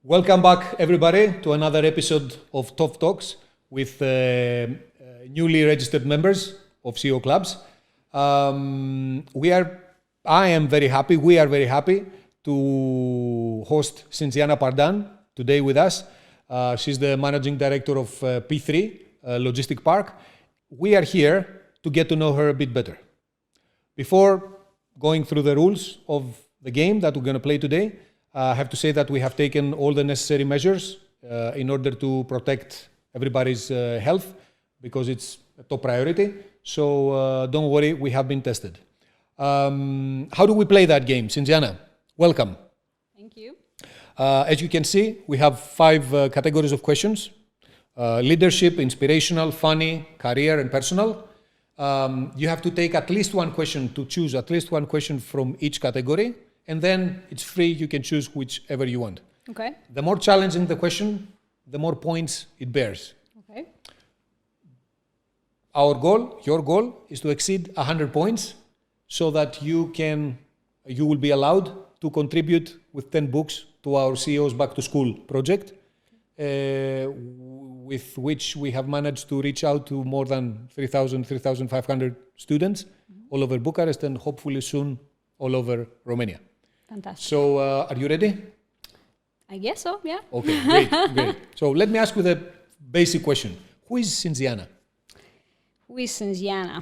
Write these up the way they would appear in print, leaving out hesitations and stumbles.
Welcome back, everybody, to another episode of Top Talks with newly registered members of CEO clubs. I am very happy, we are very happy to host Sinziana Pardhan today with us. She's the managing director of P3, Logistic Park. We are here to get to know her a bit better. Before going through the rules of the game that we're going to play today, I have to say that we have taken all the necessary measures in order to protect everybody's health because it's a top priority. So don't worry, we have been tested. How do we play that game? Sinziana, welcome. Thank you. As you can see, we have 5 categories of questions. Leadership, inspirational, funny, career, and personal. You have to take at least one question to choose at least one question from each category. And then it's free, you can choose whichever you want. Okay. The more challenging the question, the more points it bears. Okay. Our goal, your goal, is to exceed 100 points so that you will be allowed to contribute with 10 books to our CEO's Back to School project, with which we have managed to reach out to more than 3,500 students all over Bucharest and hopefully soon all over Romania. Fantastic. So, are you ready? I guess so, yeah. Okay, great, great. So let me ask you the basic question. Who is Sinziana? Who is Sinziana?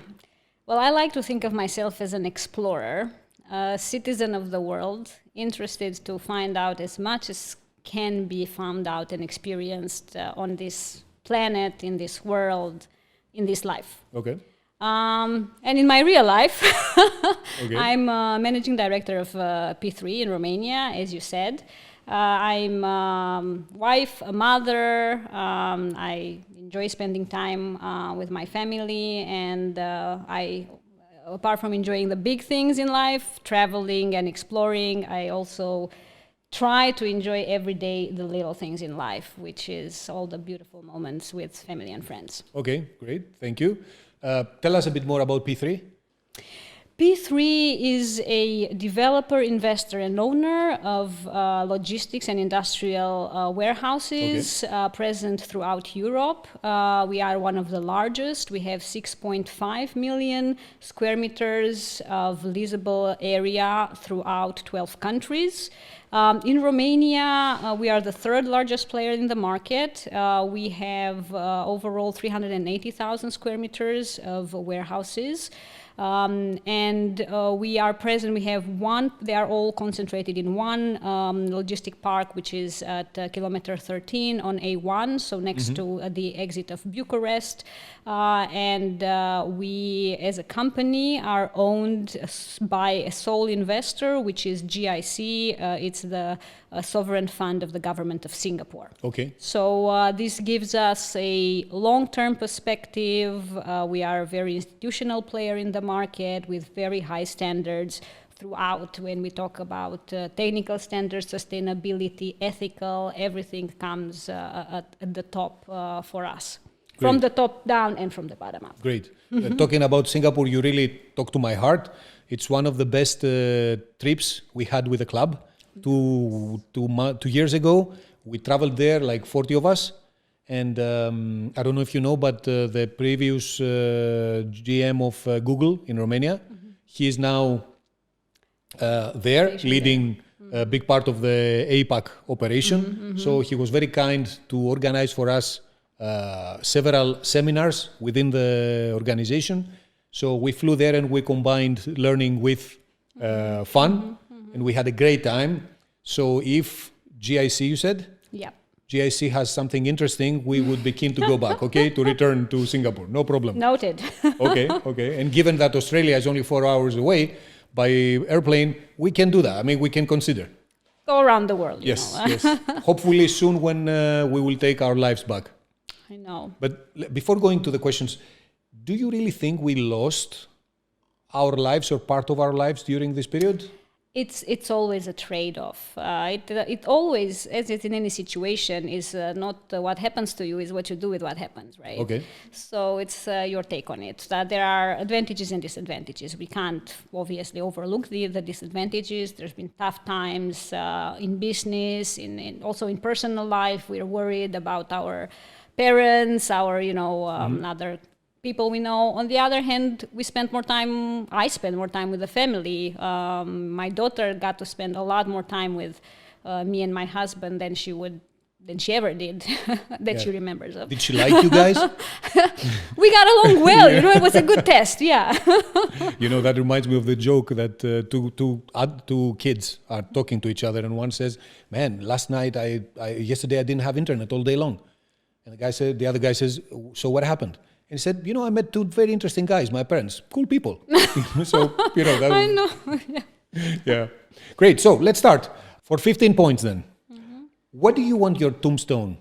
Well, I like to think of myself as an explorer, a citizen of the world, interested to find out as much as can be found out and experienced on this planet, in this world, in this life. Okay. And in my real life, Okay. I'm managing director of P3 in Romania, as you said. I'm a wife, a mother. I enjoy spending time with my family, and apart from enjoying the big things in life, traveling and exploring, I also try to enjoy every day the little things in life, which is all the beautiful moments with family and friends. Okay, great. Thank you. Tell us a bit more about P3. P3 is a developer, investor, and owner of logistics and industrial warehouses present throughout Europe. We are one of the largest. We have 6.5 million square meters of leasable area throughout 12 countries. In Romania, we are the third largest player in the market. We have overall 380,000 square meters of warehouses. We are present, we have they are all concentrated in one logistic park, which is at kilometer 13 on A1, so next to the exit of Bucharest. We, as a company, are owned by a sole investor, which is GIC. It's the sovereign fund of the government of Singapore. Okay. So this gives us a long-term perspective. We are a very institutional player in the market with very high standards throughout. When we talk about technical standards, sustainability, ethical, everything comes at the top for us. Great. From the top down and from the bottom up. Great. Talking about Singapore, you really talk to my heart. It's one of the best trips we had with the club. 2 years ago, we traveled there, like 40 of us. And I don't know if you know, but the previous GM of Google in Romania, he is now there leading a big part of the APAC operation. So he was very kind to organize for us several seminars within the organization. So we flew there and we combined learning with fun, and we had a great time. So if GIC, you said? Yeah. GIC has something interesting, we would be keen to go back, okay? To return to Singapore, no problem. Noted. Okay. And given that Australia is only 4 hours away by airplane, we can do that. I mean, we can consider. Go around the world. Yes, you know. yes. Hopefully soon when we will take our lives back. I know. But before going to the questions, do you really think we lost our lives or part of our lives during this period? It's always a trade-off. It always, as it's in any situation, is not what happens to you, is what you do with what happens, right? Okay. So it's your take on it. That there are advantages and disadvantages. We can't obviously overlook the disadvantages. There's been tough times in business, also in personal life. We're worried about our parents, our other people we know. On the other hand, I spend more time with the family. My daughter got to spend a lot more time with me and my husband than she ever did, that she remembers of. Did she like you guys? We got along well, it was a good test, yeah. That reminds me of the joke that two kids are talking to each other and one says, man, yesterday I didn't have internet all day long. And the other guy says, so what happened? And he said, I met two very interesting guys, my parents, cool people. So, that I know. Yeah. Great. So let's start. For 15 points then. Mm-hmm. What do you want your tombstone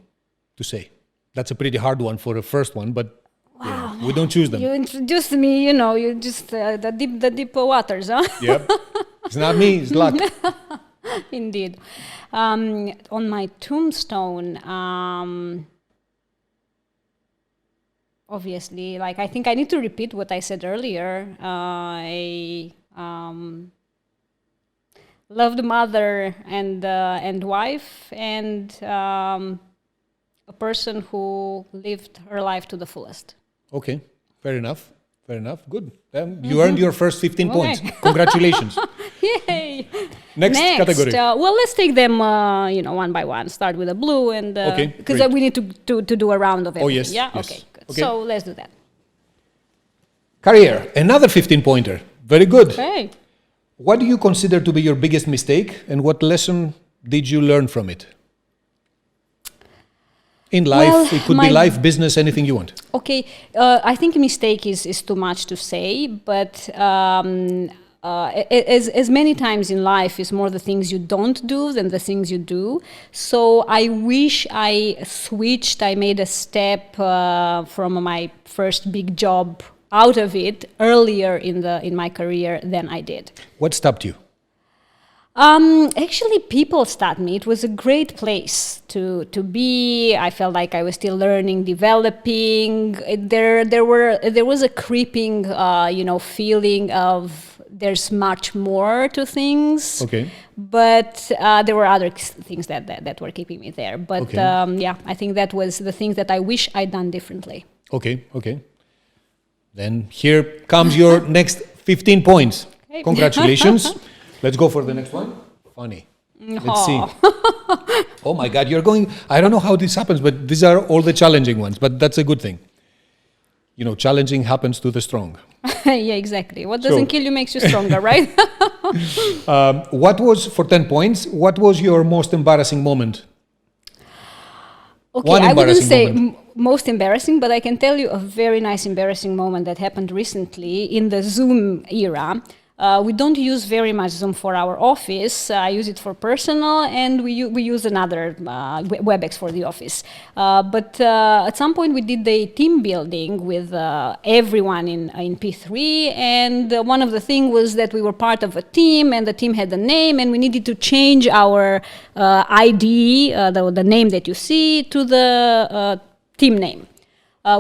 to say? That's a pretty hard one for a first one, but wow. We don't choose them. You introduced me, you just, the deep waters, huh? Yep. It's not me, it's luck. Indeed. On my tombstone, obviously, I think I need to repeat what I said earlier. I loved mother and wife, and a person who lived her life to the fullest. Okay, fair enough. Good. You earned your first 15 points. Congratulations. Yay! Next category. Let's take them, one by one. Start with the blue, and because we need to do a round of everything. Oh yes. Yeah. Yes. Okay. Good. Okay. So let's do that. Career. Another 15-pointer. Very good. Okay. What do you consider to be your biggest mistake, and what lesson did you learn from it? In life, it could be life, business, anything you want. Okay, I think mistake is too much to say, but as many times in life, it's more the things you don't do than the things you do. So I wish I switched. I made a step from my first big job out of it earlier in my career than I did. What stopped you? Actually, people stopped me. It was a great place to be. I felt like I was still learning, developing. There was a creeping, feeling of there's much more to things. Okay. But there were other things that were keeping me there. But okay. I think that was the things that I wish I'd done differently. Okay. Then here comes your next 15 points. Okay. Congratulations. Let's go for the next one. Funny. Let's see. Oh my God, you're going... I don't know how this happens, but these are all the challenging ones, but that's a good thing. Challenging happens to the strong. Yeah, exactly. What doesn't kill you makes you stronger, right? For 10 points, what was your most embarrassing moment? Okay, I wouldn't say most embarrassing, but I can tell you a very nice embarrassing moment that happened recently in the Zoom era. We don't use very much Zoom for our office. I use it for personal, and we use another WebEx for the office. But at some point we did the team building with everyone in P3, and one of the things was that we were part of a team, and the team had a name, and we needed to change our ID, the name that you see, to the team name.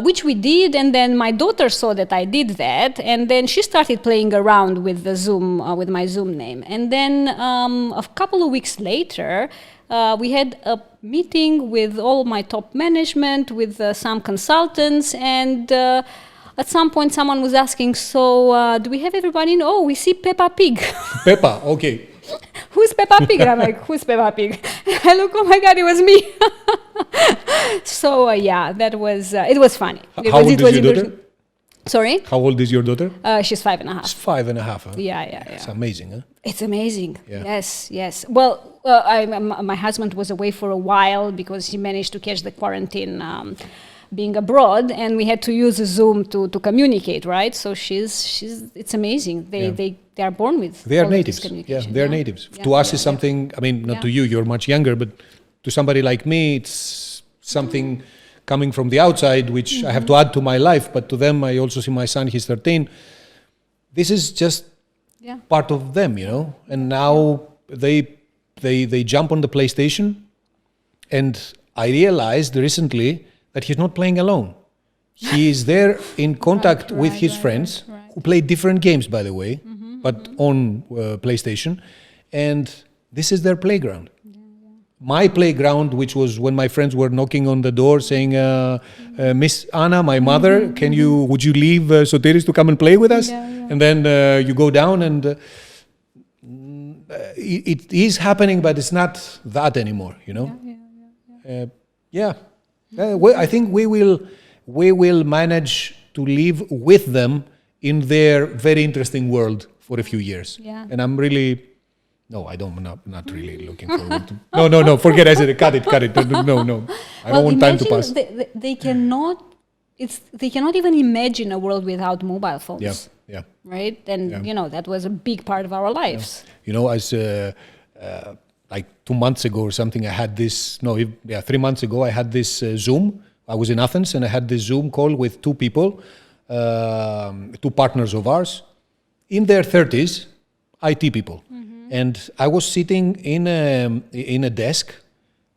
Which we did, and then my daughter saw that I did that, and then she started playing around with the Zoom, with my Zoom name. And then a couple of weeks later, we had a meeting with all my top management, with some consultants, and at some point someone was asking, so do we have everybody in? Oh, we see Peppa Pig. Peppa, okay. Who's Peppa Pig? And I'm like, who's Peppa Pig? I look, oh my God, it was me. So that was, it was funny. How old is your daughter? Sorry? How old is your daughter? She's 5.5. She's 5.5, huh? Yeah. It's amazing, huh? It's amazing. Yeah. Yes. Well, my husband was away for a while because he managed to catch the quarantine being abroad, and we had to use Zoom to communicate, right? So it's amazing. They are born with. They are natives. Yeah, they're natives. Yeah. To us, is something. I mean, not to you. You're much younger, but to somebody like me, it's something coming from the outside, which I have to add to my life. But to them, I also see my son. He's 13. This is just part of them, you know. And now they jump on the PlayStation, and I realized recently that he's not playing alone. He is there in contact with his friends who play different games, by the way, but on PlayStation, and this is their playground. My playground, which was when my friends were knocking on the door saying, Miss Anna, my mother, would you leave Sotiris to come and play with us? And then you go down and it is happening, but it's not that anymore, you know? I think we will manage to live with them in their very interesting world for a few years. And I'm really... No, not really looking forward to... No, forget I said it, cut it. No. I don't want time to pass. They cannot even imagine a world without mobile phones. Yeah. Right? And, you know, that was a big part of our lives. Yeah. You know, as like 2 months ago or something, I had this... 3 months ago, I had this Zoom. I was in Athens and I had this Zoom call with 2 people, 2 partners of ours, in their 30s, IT people. And I was sitting in a desk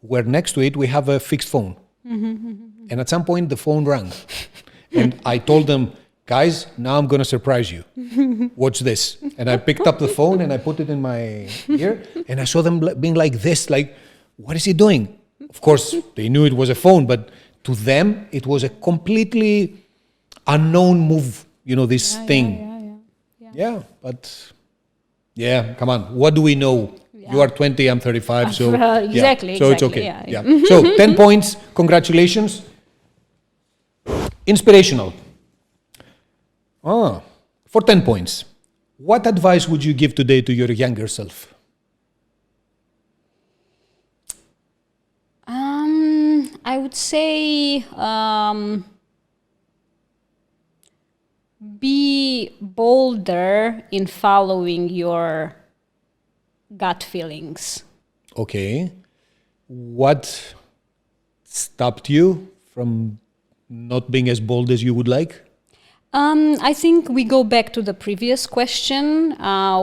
where next to it we have a fixed phone. And at some point the phone rang. And I told them, guys, now I'm going to surprise you. Watch this. And I picked up the phone and I put it in my ear. And I saw them being like this, like, what is he doing? Of course, they knew it was a phone, but to them, it was a completely unknown move, you know, this thing. Yeah, but... Yeah, come on. What do we know? Yeah. You are 20, I'm 35, so... Exactly. So it's okay. Yeah. So 10 points, congratulations. Inspirational. For 10 points, what advice would you give today to your younger self? I would say... be bolder in following your gut feelings. Okay. What stopped you from not being as bold as you would like? I think we go back to the previous question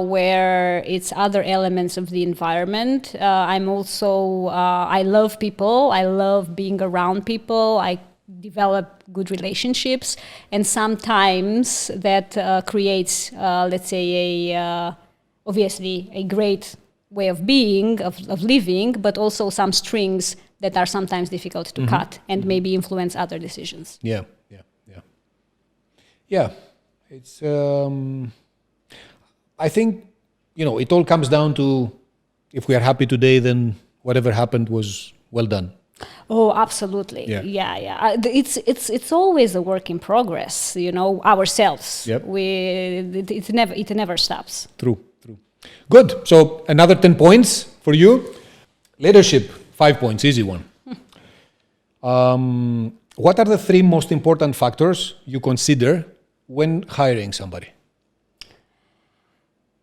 where it's other elements of the environment. I'm also, I love people. I love being around people. I develop good relationships, and sometimes that creates, let's say, obviously a great way of being, of living, but also some strings that are sometimes difficult to cut and maybe influence other decisions. Yeah, it's. I think, you know, it all comes down to if we are happy today, then whatever happened was well done. Oh, absolutely. Yeah. It's always a work in progress, you know, ourselves. Yep. It never stops. True. Good. So another 10 points for you. Leadership, 5 points, easy one. What are the 3 most important factors you consider when hiring somebody?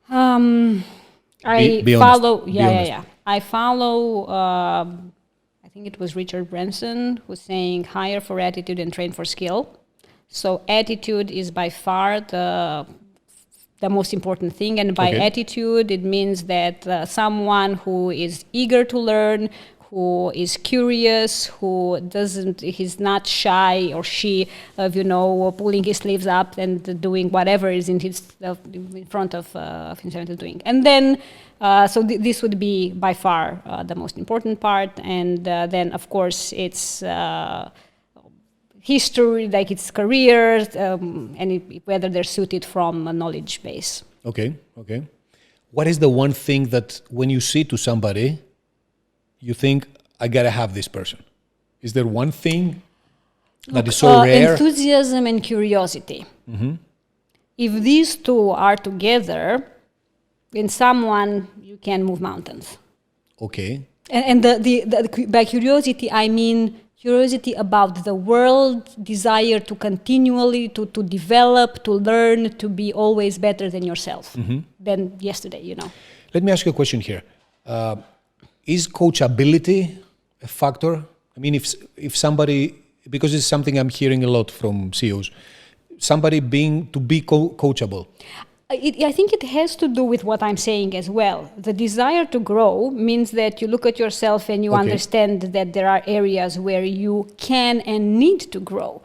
Be follow. Honest. I follow. I think it was Richard Branson who's saying hire for attitude and train for skill. So attitude is by far the most important thing, and by attitude it means that someone who is eager to learn, who is curious, he's not shy or she of, you know, pulling his sleeves up and doing whatever is in front of himself doing. And then, so this would be by far the most important part. And then, of course, it's history, like its careers, and whether they're suited from a knowledge base. Okay. What is the one thing that when you see to somebody, you think, I gotta have this person? Is there one thing that is so rare? Enthusiasm and curiosity. If these 2 are together, in someone, you can move mountains. Okay. And by curiosity, I mean curiosity about the world, desire to continually, to develop, to learn, to be always better than yourself, than yesterday, you know. Let me ask you a question here. Is coachability a factor? I mean, if somebody, because it's something I'm hearing a lot from CEOs, somebody to be coachable. I think it has to do with what I'm saying as well. The desire to grow means that you look at yourself and you understand that there are areas where you can and need to grow.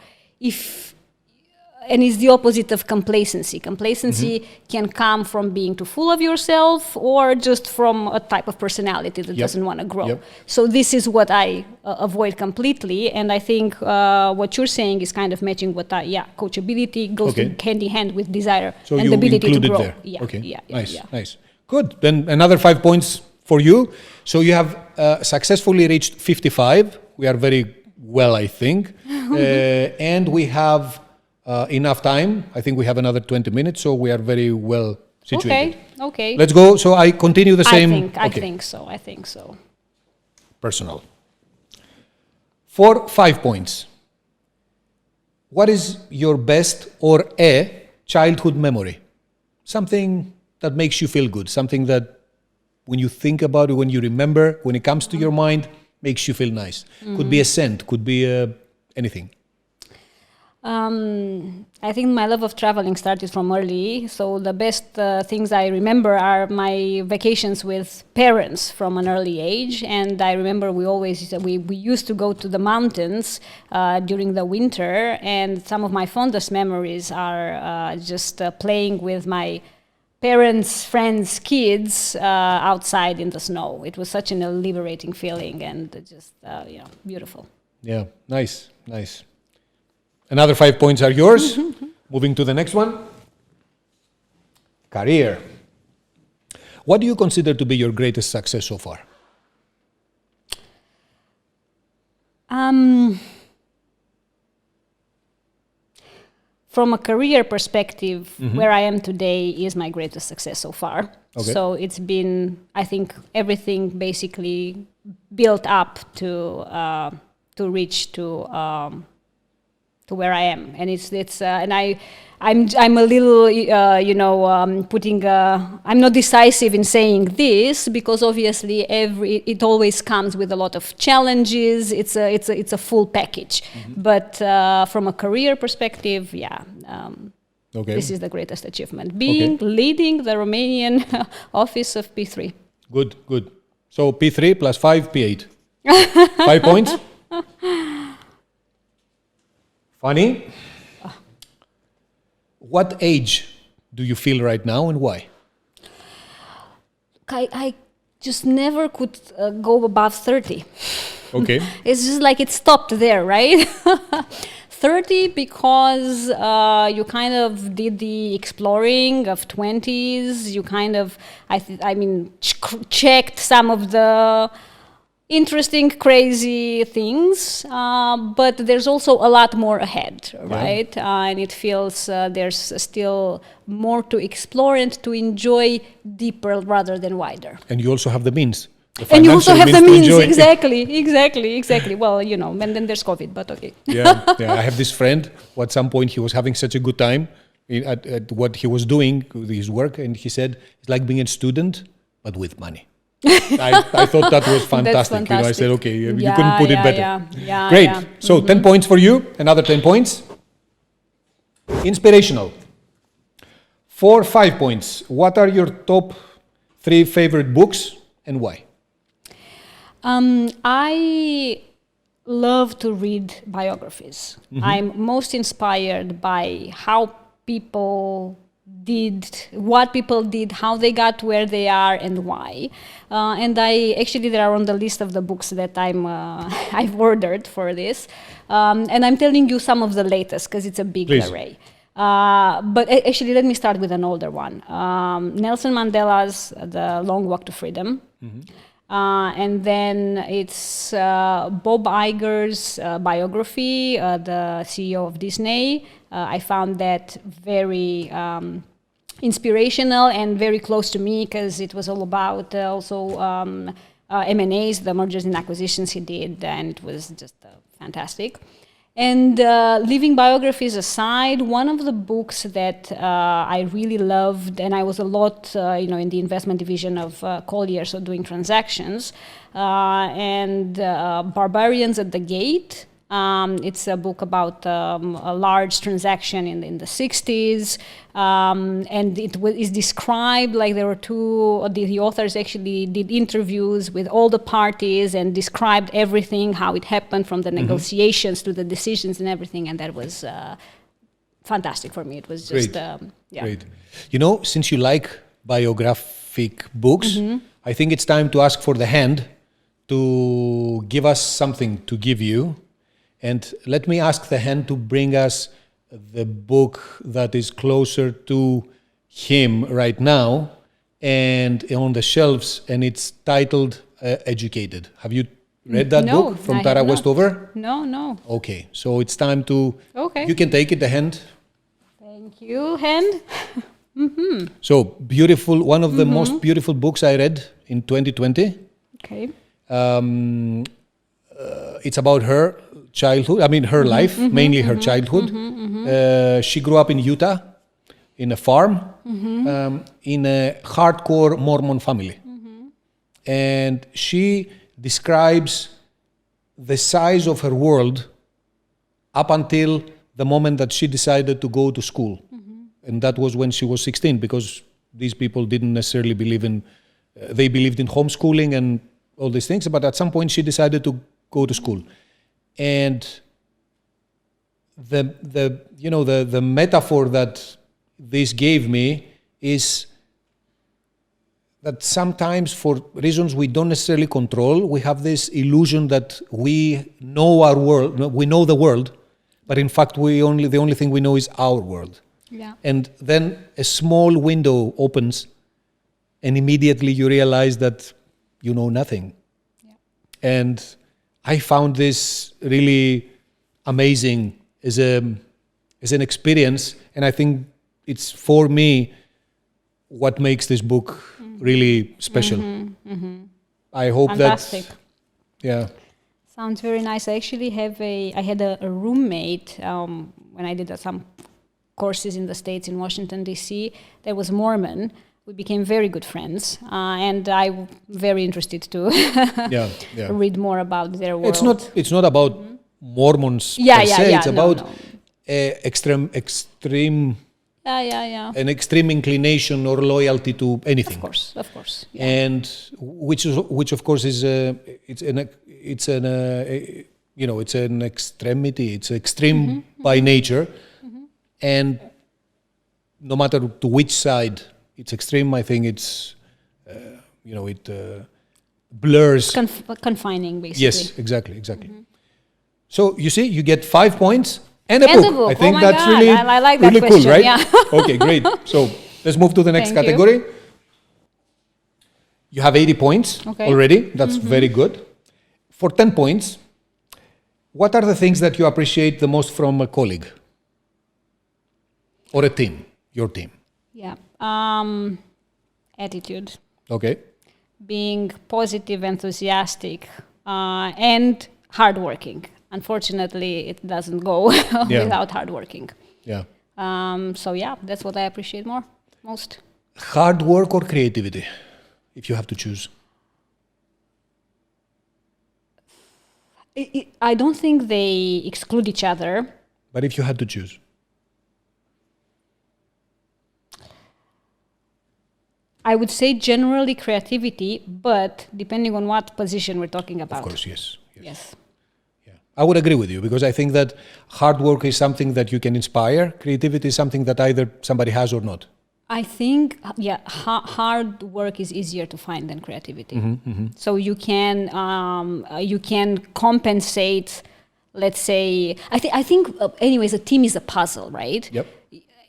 And it's the opposite of complacency. Complacency can come from being too full of yourself or just from a type of personality that doesn't want to grow. Yep. So this is what I avoid completely. And I think what you're saying is kind of matching what coachability goes hand in hand with desire so and the ability to grow. There. Yeah, okay, yeah, nice, yeah. nice. Good, then another 5 points for you. So you have successfully reached 55. We are very well, I think. And we have enough time. I think we have another 20 minutes, so we are very well situated. Okay. Let's go. So I continue the same. I think so. Personal. For 5 points, what is your best or a childhood memory? Something that makes you feel good, something that when you think about it, when you remember, when it comes to your mind, makes you feel nice. Could be a scent, could be anything. I think my love of traveling started from early. So the best things I remember are my vacations with parents from an early age. And I remember we used to go to the mountains during the winter. And some of my fondest memories are just playing with my parents, friends, kids outside in the snow. It was such an liberating feeling and just beautiful. Yeah, nice. Another 5 points are yours. Moving to the next one. Career. What do you consider to be your greatest success so far? From a career perspective, where I am today is my greatest success so far. Okay. So it's been, I think, everything basically built up to reach to where I am, and I'm a little I'm not decisive in saying this because obviously it always comes with a lot of challenges. It's a full package, but from a career perspective, this is the greatest achievement. Leading the Romanian office of P3. Good. So P3 plus 5, P8. 5 points. Funny. What age do you feel right now and why? I just never could go above 30. Okay. It's just like it stopped there, right? 30 because you kind of did the exploring of 20s. You kind of, checked some of the interesting, crazy things, but there's also a lot more ahead, right? And it feels there's still more to explore and to enjoy deeper rather than wider. And you also have the means. And you also have the means, exactly. Well, and then there's COVID, but okay. Yeah. I have this friend who at some point he was having such a good time at what he was doing, his work, and he said, it's like being a student, but with money. I thought that was fantastic. I said, okay, you couldn't put it better. Great. So 10 points for you, another 10 points. Inspirational. 5 points. What are your top 3 favorite books and why? I love to read biographies. I'm most inspired by how people what people did, how they got where they are, and why. And there are on the list of the books that I've ordered for this. And I'm telling you some of the latest because it's a big array. But actually, let me start with an older one. Nelson Mandela's The Long Walk to Freedom. And then it's Bob Iger's biography, the CEO of Disney. I found that very inspirational and very close to me because it was all about also M&As, the mergers and acquisitions he did, and it was just fantastic. And leaving biographies aside, one of the books that I really loved, and I was a lot, in the investment division of Collier, so doing transactions, and Barbarians at the Gate It's a book about a large transaction in the 60s, and it is described like there were the authors actually did interviews with all the parties and described everything, how it happened from the negotiations to the decisions and everything, and that was fantastic for me. It was just, Great. You know, since you like biographic books, I think it's time to ask for the hand to give us something to give you. And let me ask the hand to bring us the book that is closer to him right now and on the shelves, and it's titled Educated. Have you read that book from Tara Westover? No. Okay, so it's time to... Okay. You can take it, the hand. Thank you, hand. So, beautiful, one of the most beautiful books I read in 2020. Okay. It's about her childhood, her life, mainly her childhood. She grew up in Utah, in a farm, in a hardcore Mormon family. And she describes the size of her world up until the moment that she decided to go to school. And that was when she was 16, because these people didn't necessarily believe in, they believed in homeschooling and all these things, but at some point she decided to go to school. And the metaphor that this gave me is that sometimes, for reasons we don't necessarily control, we have this illusion that we know our world, we know the world, but in fact the only thing we know is our world. Yeah. And then a small window opens and immediately you realize that you know nothing. Yeah. And I found this really amazing as an experience, and I think it's, for me, what makes this book really special. I hope Fantastic. Sounds very nice. I actually had a roommate when I did some courses in the States, in Washington, D.C., that was Mormon. We became very good friends, and I'm very interested to read more about their world. It's not about Mormons per se. It's about extreme an extreme inclination or loyalty to anything. Of course. Yeah. And which of course is it's an extremity. It's extreme by nature, and no matter to which side it's extreme, I think it's it blurs. Confining, basically. Yes, exactly. So you see, you get 5 points. And a book. I think that's God. Really, I like that really question, cool, right? Yeah. Okay, great. So let's move to the next category. You have 80 points already. That's very good. For 10 points, what are the things that you appreciate the most from a colleague or a team, your team? Yeah. Attitude. Okay. Being positive, enthusiastic, and hardworking. Unfortunately, it doesn't go without hard working. Yeah. That's what I appreciate most. Hard work or creativity, if you have to choose? I don't think they exclude each other. But if you had to choose? I would say generally creativity, but depending on what position we're talking about. Of course, yes. I would agree with you, because I think that hard work is something that you can inspire. Creativity is something that either somebody has or not. I think, hard work is easier to find than creativity. So you can compensate, let's say, I think anyways, a team is a puzzle, right? Yep.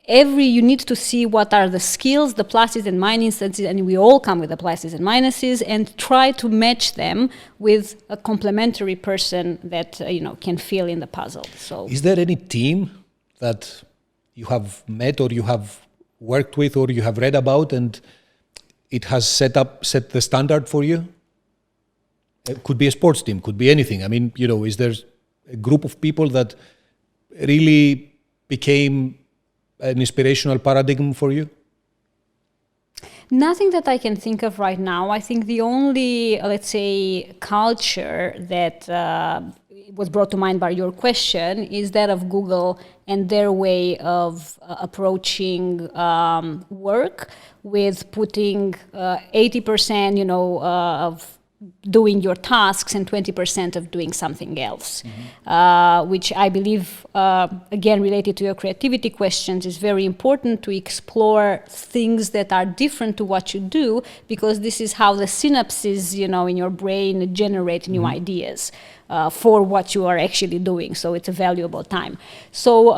You need to see what are the skills, the pluses and minuses, and we all come with the pluses and minuses, and try to match them with a complementary person that can fill in the puzzle. So, is there any team that you have met or you have worked with or you have read about and it has set the standard for you? It could be a sports team, could be anything. I mean, is there a group of people that really became an inspirational paradigm for you? Nothing that I can think of right now. I think the only, let's say, culture that was brought to mind by your question is that of Google and their way of approaching work with putting 80%, of doing your tasks and 20% of doing something else, which I believe, again, related to your creativity questions, is very important to explore things that are different to what you do, because this is how the synapses, in your brain generate new ideas for what you are actually doing. So it's a valuable time. So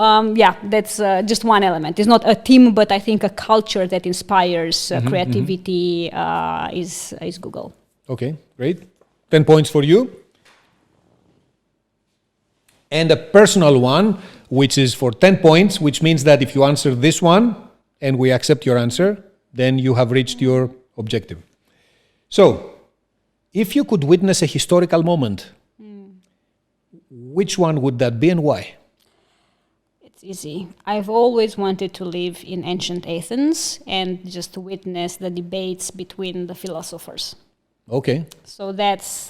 that's just one element. It's not a team, but I think a culture that inspires creativity is Google. Okay, great. 10 points for you. And a personal one, which is for 10 points, which means that if you answer this one and we accept your answer, then you have reached your objective. So, if you could witness a historical moment, which one would that be and why? It's easy. I've always wanted to live in ancient Athens and just to witness the debates between the philosophers. Okay. So that's,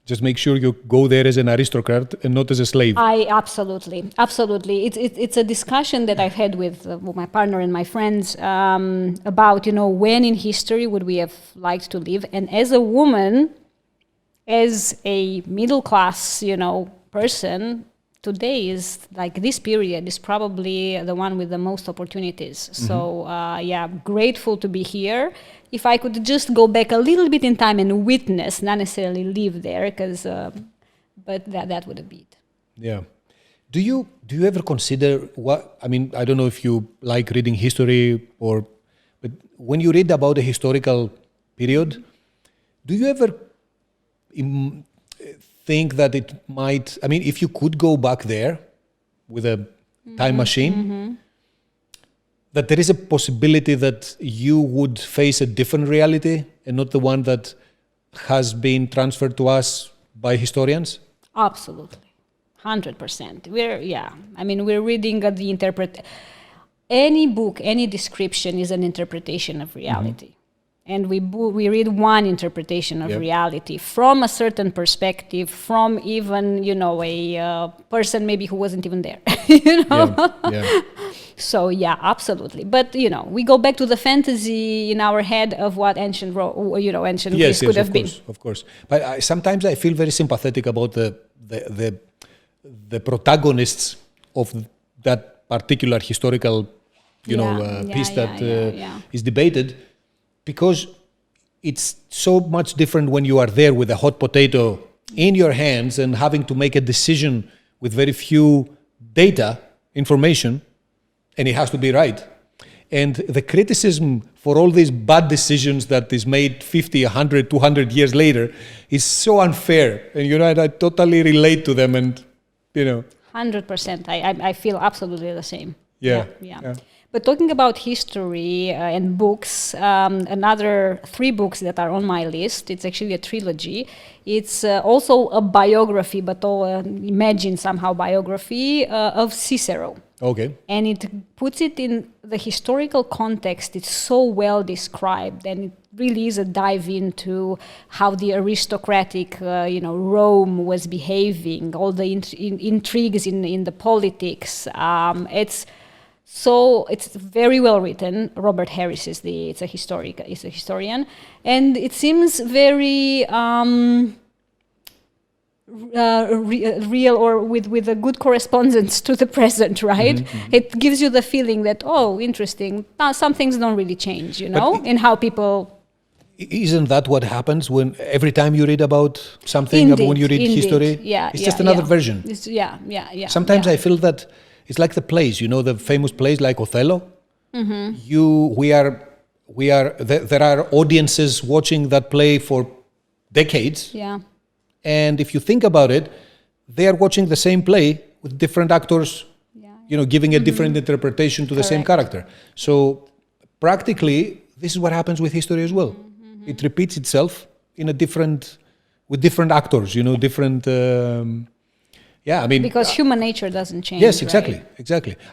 Just make sure you go there as an aristocrat and not as a slave. Absolutely. It's a discussion that I've had with my partner and my friends about, when in history would we have liked to live. And as a woman, as a middle class, person, today is like this period is probably the one with the most opportunities. So grateful to be here. If I could just go back a little bit in time and witness, not necessarily live there, but that would be it. Yeah. Do you ever consider I don't know if you like reading history but when you read about a historical period, do you ever think that it might, if you could go back there with a time machine, that there is a possibility that you would face a different reality and not the one that has been transferred to us by historians? Absolutely. 100%. We're reading any book, any description is an interpretation of reality. And we read one interpretation of reality from a certain perspective, from even, a person maybe who wasn't even there, So, absolutely. But, we go back to the fantasy in our head of what ancient Greece could have been. Of course. But sometimes I feel very sympathetic about the protagonists of that particular historical, piece that is debated. Because it's so much different when you are there with a hot potato in your hands and having to make a decision with very few information, and it has to be right. And the criticism for all these bad decisions that is made 50, 100, 200 years later is so unfair. And, I totally relate to them and, 100%. I feel absolutely the same. Yeah. But talking about history and books, another 3 books that are on my list, it's actually a trilogy. It's also a biography, but imagine somehow biography of Cicero. Okay. And it puts it in the historical context. It's so well described, and it really is a dive into how the aristocratic, Rome was behaving, all the intrigues in the politics. It's very well written. Robert Harris is a historian, and it seems very real, or with a good correspondence to the present, right? It gives you the feeling that, interesting. Some things don't really change, in how people. Isn't that what happens when every time you read about something, when you read history? It's just another version. Sometimes I feel that. It's like the plays, the famous plays like Othello. There are audiences watching that play for decades. Yeah. And if you think about it, they are watching the same play with different actors, giving a different interpretation to the same character. So practically, this is what happens with history as well. It repeats itself with different actors, different. Because human nature doesn't change. Yes, exactly.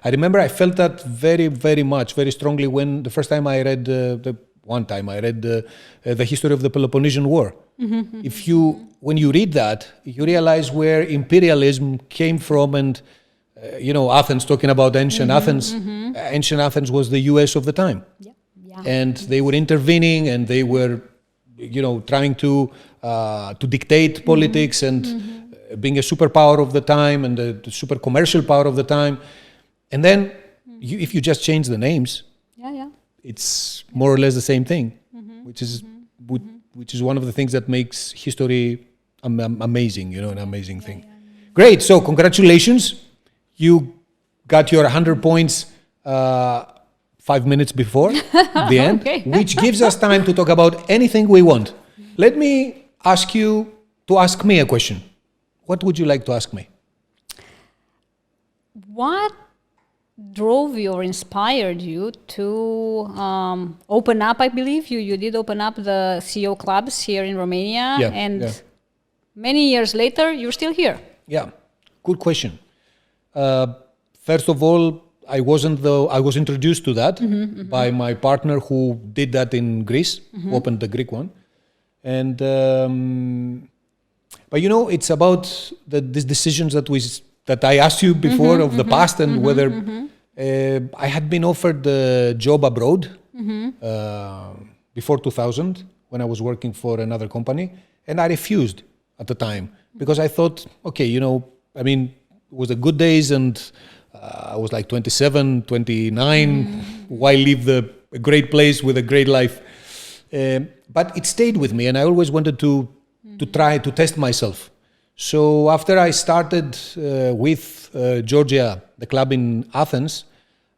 I remember I felt that very, very much, very strongly when the first time I read, the history of the Peloponnesian War. When you read that, you realize where imperialism came from, and Athens, talking about ancient Athens. Ancient Athens was the US of the time. Yeah. Yeah. And they were intervening, and they were, trying to dictate politics and being a superpower of the time and the super commercial power of the time. And then, if you just change the names, it's more or less the same thing, which is one of the things that makes history amazing, an amazing thing. Great. So congratulations. You got your 100 points 5 minutes before the end, which gives us time to talk about anything we want. Let me ask you to ask me a question. What would you like to ask me? What drove you or inspired you to open up? I believe you did open up the CEO clubs here in Romania, many years later, you're still here. Yeah, good question. First of all, I was introduced to that by my partner who did that in Greece, opened the Greek one. And but it's about these decisions that I asked you before of the past, and whether I had been offered a job abroad before 2000 when I was working for another company, and I refused at the time because I thought, it was the good days, and I was like 27, 29. Why leave a great place with a great life? But it stayed with me, and I always wanted to try to test myself. So after I started with Georgia, the club in Athens,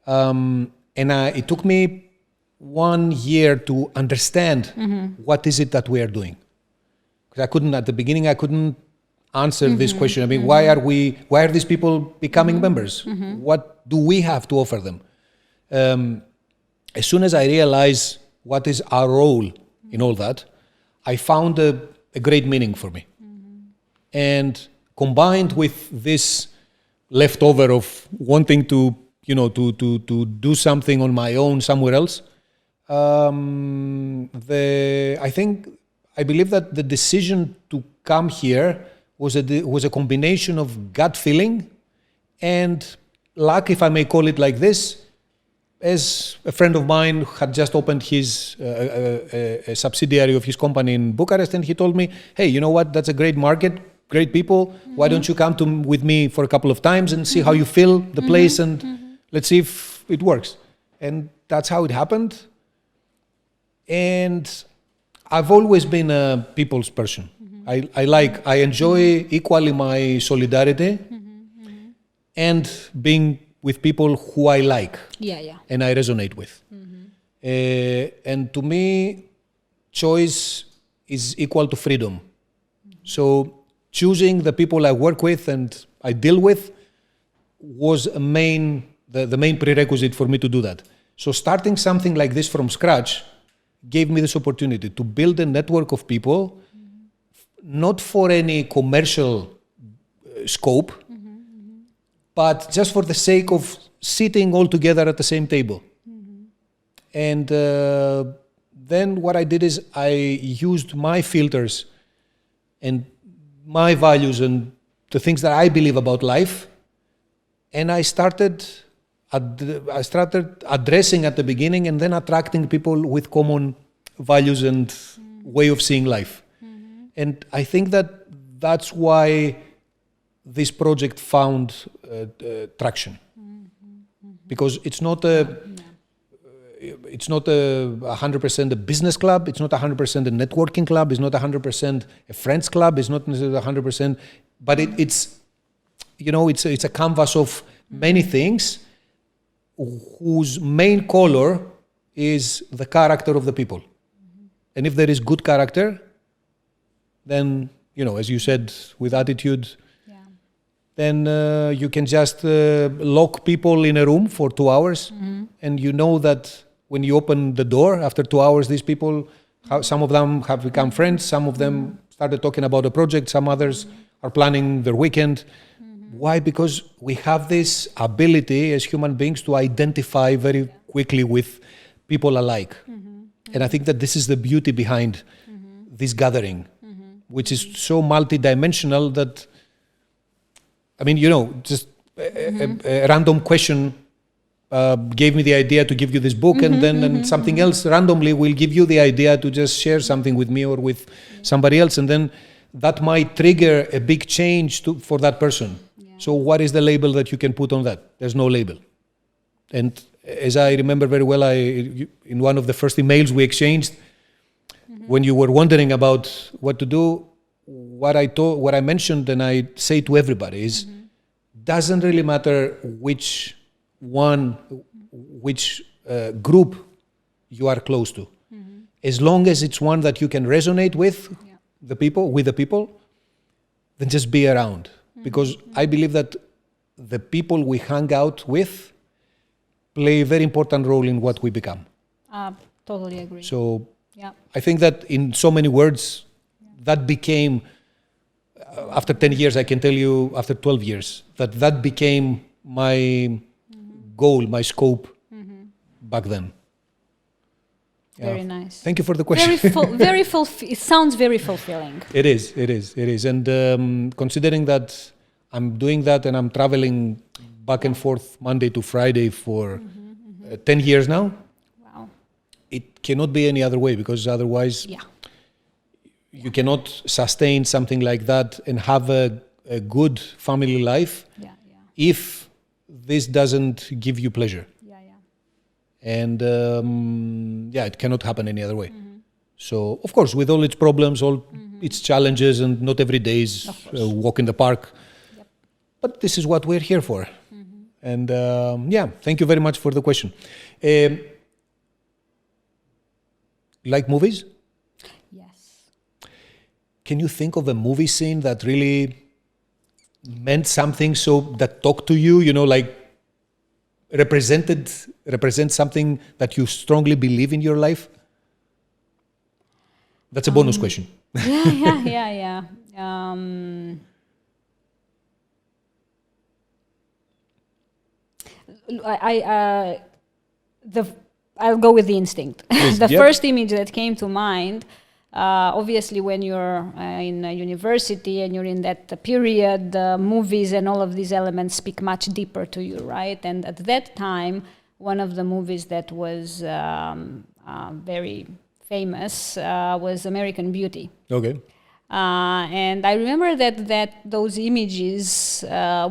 it took me 1 year to understand what is it that we are doing. Because at the beginning, I couldn't answer this question. Why are these people becoming members? What do we have to offer them? As soon as I realized what is our role in all that, I found a great meaning for me. And combined with this leftover of wanting to do something on my own somewhere else, I believe that the decision to come here was a combination of gut feeling and luck, if I may call it like this. As a friend of mine had just opened his a subsidiary of his company in Bucharest, and he told me, hey, you know what, that's a great market, great people. Why don't you come with me for a couple of times and see how you feel the place, and let's see if it works. And that's how it happened. And I've always been a people's person. I enjoy equally my solidarity and being with people who I like and I resonate with. And to me, choice is equal to freedom. So choosing the people I work with and I deal with was the main prerequisite for me to do that. So starting something like this from scratch gave me this opportunity to build a network of people, not for any commercial scope, but just for the sake of sitting all together at the same table. And then what I did is I used my filters and my values and the things that I believe about life, and I started addressing at the beginning and then attracting people with common values and way of seeing life. And I think that's why this project found traction, because it's not a 100% a business club. It's not 100% a networking club. It's not 100% a friends club. It's not necessarily 100%, but it's a canvas of many things whose main color is the character of the people. And if there is good character, then, as you said, with attitude, then you can just lock people in a room for 2 hours. And you know that when you open the door, after 2 hours, these people, some of them have become friends, some of them started talking about a project, some others are planning their weekend. Why? Because we have this ability as human beings to identify very quickly with people alike. And I think that this is the beauty behind this gathering. which is so multidimensional that, I mean, just a random question gave me the idea to give you this book, and then something else randomly will give you the idea to just share something with me or with somebody else, and then that might trigger a big change for that person. Yeah. So what is the label that you can put on that? There's no label. And as I remember very well, in one of the first emails we exchanged, when you were wondering about what to do, what I mentioned and I say to everybody is, doesn't really matter which group you are close to, as long as it's one that you can resonate with, the people, then just be around. Because I believe that the people we hang out with play a very important role in what we become. Totally agree. So I think that in so many words, that became, after 10 years, I can tell you, after 12 years, that became my goal, my scope back then. Very nice. Thank you for the question. It sounds very fulfilling. It is. And considering that I'm doing that and I'm traveling back and forth Monday to Friday for 10 years now, wow, it cannot be any other way, because otherwise you cannot sustain something like that and have a good family life if this doesn't give you pleasure. And it cannot happen any other way. So, of course, with all its problems, all its challenges, and not every day is a walk in the park. Yep. But this is what we're here for. And thank you very much for the question. Like movies? Yes. Can you think of a movie scene that really meant something, so that talked to you, like represents something that you strongly believe in your life? That's a bonus question. Yeah. I'll go with the instinct. Yes, the first image that came to mind, obviously when you're in a university and you're in that period, movies and all of these elements speak much deeper to you, right? And at that time, one of the movies that was very famous was American Beauty. Okay. And I remember that those images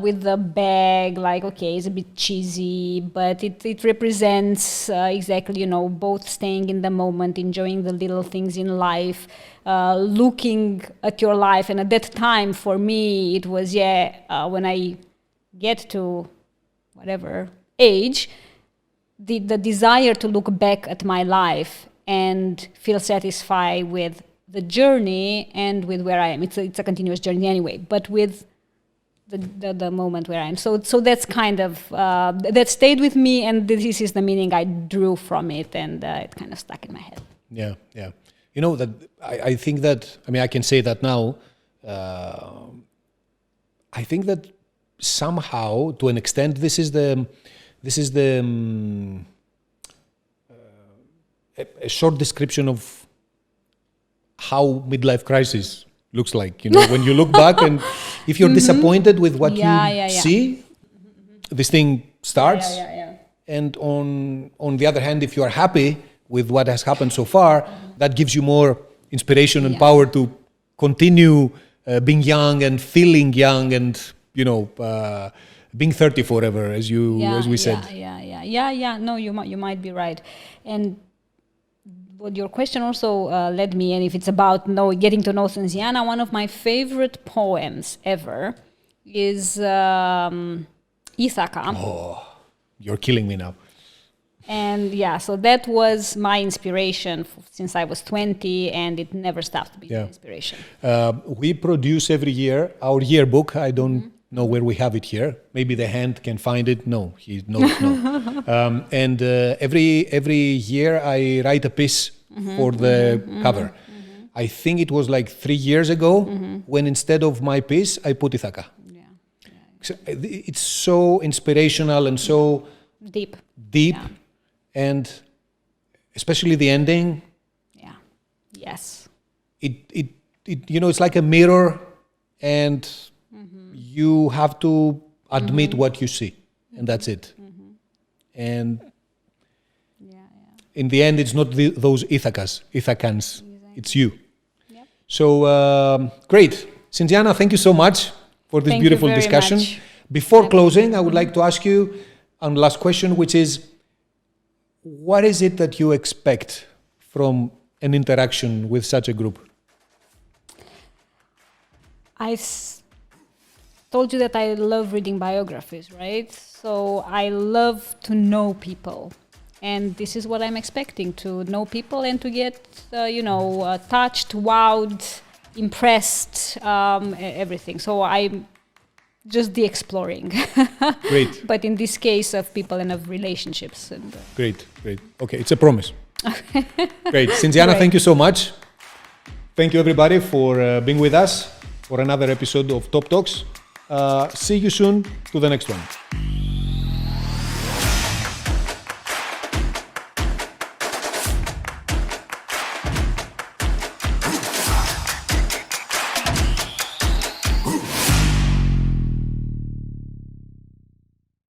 with the bag, like, okay, it's a bit cheesy, but it represents exactly, both staying in the moment, enjoying the little things in life, looking at your life. And at that time, for me, it was, when I get to whatever age, the desire to look back at my life and feel satisfied with the journey and with where I am. It's a continuous journey anyway, but with the moment where I am. So that's kind of, that stayed with me, and this is the meaning I drew from it, and it kind of stuck in my head. Yeah. That I think that, I can say that now, I think that somehow, to an extent, this is a short description of how midlife crisis looks like. When you look back, and if you're disappointed with what you see, this thing starts. And on the other hand, if you are happy with what has happened so far, that gives you more inspiration and power to continue being young and feeling young, and being 30 forever, as we said. No, you might be right. And what your question also led me, and if it's about getting to know Sinziana, one of my favorite poems ever is Ithaca. Oh, you're killing me now. And so that was my inspiration since I was 20, and it never stopped to be my inspiration. We produce every year our yearbook. I don't know where we have it here. Maybe the hand can find it. No. And every year I write a piece for the cover. I think it was like 3 years ago when instead of my piece, I put Ithaca. So it's so inspirational and so deep. And especially the ending. Yes. It it's like a mirror, and you have to admit what you see, and that's it. And in the end, it's not those Ithacans, exactly. It's you. Yep. So great. Sinziana, thank you so much for this beautiful discussion. Much. Before closing, I would like to ask you one last question, which is, what is it that you expect from an interaction with such a group? I told you that I love reading biographies, right? So I love to know people. And this is what I'm expecting, to know people and to get, touched, wowed, impressed, everything. So I'm just the exploring. Great. But in this case of people and of relationships. And, Great. Okay, it's a promise. Great. Sinziana, thank you so much. Thank you everybody for being with us for another episode of Top Talks. See you soon to the next one.